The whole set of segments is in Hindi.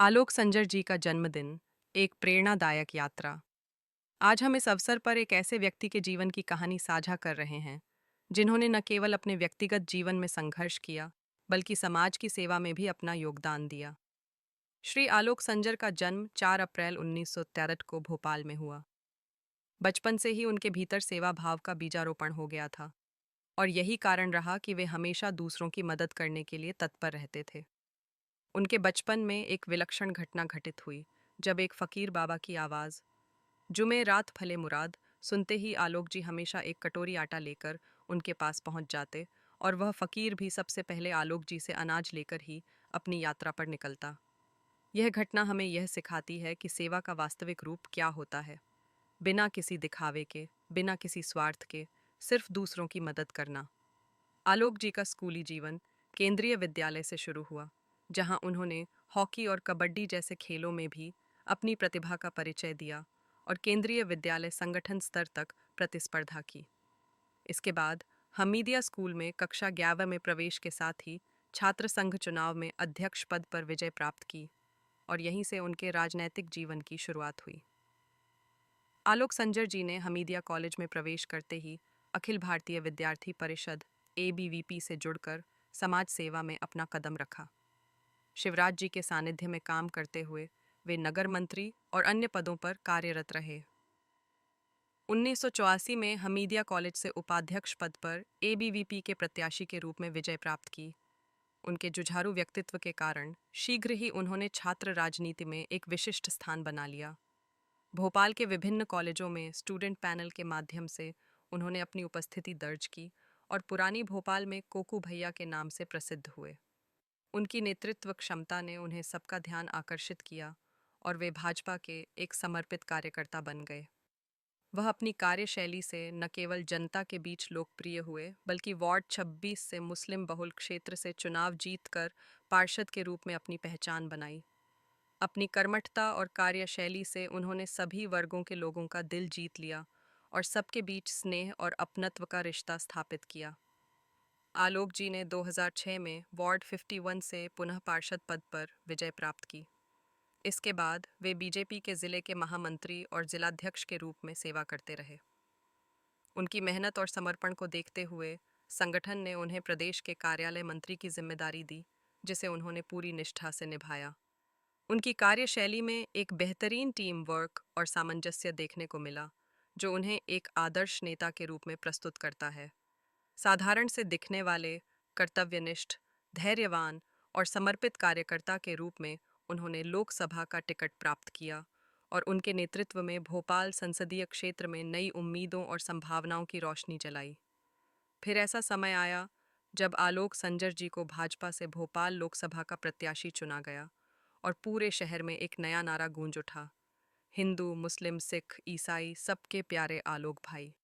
आलोक संजर जी का जन्मदिन एक प्रेरणादायक यात्रा। आज हम इस अवसर पर एक ऐसे व्यक्ति के जीवन की कहानी साझा कर रहे हैं जिन्होंने न केवल अपने व्यक्तिगत जीवन में संघर्ष किया बल्कि समाज की सेवा में भी अपना योगदान दिया। श्री आलोक संजर का जन्म 4 अप्रैल 1963 को भोपाल में हुआ। बचपन से ही उनके भीतर सेवा भाव का बीजारोपण हो गया था और यही कारण रहा कि वे हमेशा दूसरों की मदद करने के लिए तत्पर रहते थे। उनके बचपन में एक विलक्षण घटना घटित हुई जब एक फकीर बाबा की आवाज़ जुमे रात फले मुराद सुनते ही आलोक जी हमेशा एक कटोरी आटा लेकर उनके पास पहुंच जाते और वह फकीर भी सबसे पहले आलोक जी से अनाज लेकर ही अपनी यात्रा पर निकलता। यह घटना हमें यह सिखाती है कि सेवा का वास्तविक रूप क्या होता है। बिना किसी दिखावे के, बिना किसी स्वार्थ के, सिर्फ दूसरों की मदद करना। आलोक जी का स्कूली जीवन केंद्रीय विद्यालय से शुरू हुआ, जहां उन्होंने हॉकी और कबड्डी जैसे खेलों में भी अपनी प्रतिभा का परिचय दिया और केंद्रीय विद्यालय संगठन स्तर तक प्रतिस्पर्धा की। इसके बाद हमीदिया स्कूल में कक्षा 11 में प्रवेश के साथ ही छात्र संघ चुनाव में अध्यक्ष पद पर विजय प्राप्त की और यहीं से उनके राजनैतिक जीवन की शुरुआत हुई। आलोक संजर जी ने हमीदिया कॉलेज में प्रवेश करते ही अखिल भारतीय विद्यार्थी परिषद ABVP से जुड़कर समाज सेवा में अपना कदम रखा। शिवराज जी के सानिध्य में काम करते हुए वे नगर मंत्री और अन्य पदों पर कार्यरत रहे। 1984 में हमीदिया कॉलेज से उपाध्यक्ष पद पर ABVP के प्रत्याशी के रूप में विजय प्राप्त की। उनके जुझारू व्यक्तित्व के कारण शीघ्र ही उन्होंने छात्र राजनीति में एक विशिष्ट स्थान बना लिया। भोपाल के विभिन्न कॉलेजों में स्टूडेंट पैनल के माध्यम से उन्होंने अपनी उपस्थिति दर्ज की और पुरानी भोपाल में कोकू भैया के नाम से प्रसिद्ध हुए। उनकी नेतृत्व क्षमता ने उन्हें सबका ध्यान आकर्षित किया और वे भाजपा के एक समर्पित कार्यकर्ता बन गए। वह अपनी कार्यशैली से न केवल जनता के बीच लोकप्रिय हुए बल्कि वार्ड 26 से मुस्लिम बहुल क्षेत्र से चुनाव जीतकर पार्षद के रूप में अपनी पहचान बनाई। अपनी कर्मठता और कार्यशैली से उन्होंने सभी वर्गों के लोगों का दिल जीत लिया और सबके बीच स्नेह और अपनत्व का रिश्ता स्थापित किया। आलोक जी ने 2006 में वार्ड 51 से पुनः पार्षद पद पर विजय प्राप्त की। इसके बाद वे बीजेपी के जिले के महामंत्री और जिलाध्यक्ष के रूप में सेवा करते रहे। उनकी मेहनत और समर्पण को देखते हुए संगठन ने उन्हें प्रदेश के कार्यालय मंत्री की जिम्मेदारी दी, जिसे उन्होंने पूरी निष्ठा से निभाया। उनकी कार्यशैली में एक बेहतरीन टीम वर्क और सामंजस्य देखने को मिला, जो उन्हें एक आदर्श नेता के रूप में प्रस्तुत करता है। साधारण से दिखने वाले, कर्तव्यनिष्ठ, धैर्यवान और समर्पित कार्यकर्ता के रूप में उन्होंने लोकसभा का टिकट प्राप्त किया और उनके नेतृत्व में भोपाल संसदीय क्षेत्र में नई उम्मीदों और संभावनाओं की रोशनी जलाई। फिर ऐसा समय आया जब आलोक संजर जी को भाजपा से भोपाल लोकसभा का प्रत्याशी चुना गया और पूरे शहर में एक नया नारा गूंज उठा, हिंदू, मुस्लिम, सिख, ईसाई सबके प्यारे आलोक भाई।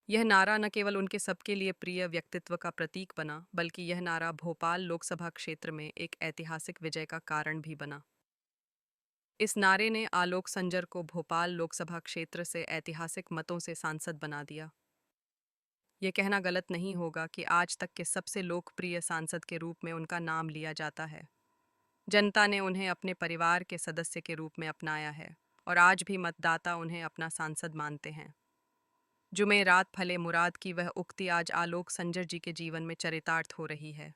यह नारा न केवल उनके सबके लिए प्रिय व्यक्तित्व का प्रतीक बना, बल्कि यह नारा भोपाल लोकसभा क्षेत्र में एक ऐतिहासिक विजय का कारण भी बना। इस नारे ने आलोक संजर को भोपाल लोकसभा क्षेत्र से ऐतिहासिक मतों से सांसद बना दिया। यह कहना गलत नहीं होगा कि आज तक के सबसे लोकप्रिय सांसद के रूप में उनका नाम लिया जाता है। जनता ने उन्हें अपने परिवार के सदस्य के रूप में अपनाया है और आज भी मतदाता उन्हें अपना सांसद मानते हैं। जुमे रात फले मुराद की वह उक्ति आज आलोक संजर जी के जीवन में चरितार्थ हो रही है।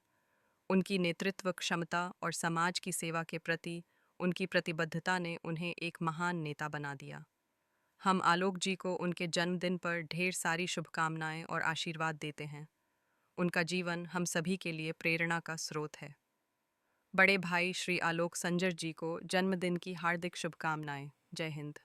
उनकी नेतृत्व क्षमता और समाज की सेवा के प्रति उनकी प्रतिबद्धता ने उन्हें एक महान नेता बना दिया। हम आलोक जी को उनके जन्मदिन पर ढेर सारी शुभकामनाएं और आशीर्वाद देते हैं। उनका जीवन हम सभी के लिए प्रेरणा का स्रोत है। बड़े भाई श्री आलोक संजर जी को जन्मदिन की हार्दिक शुभकामनाएं। जय हिंद।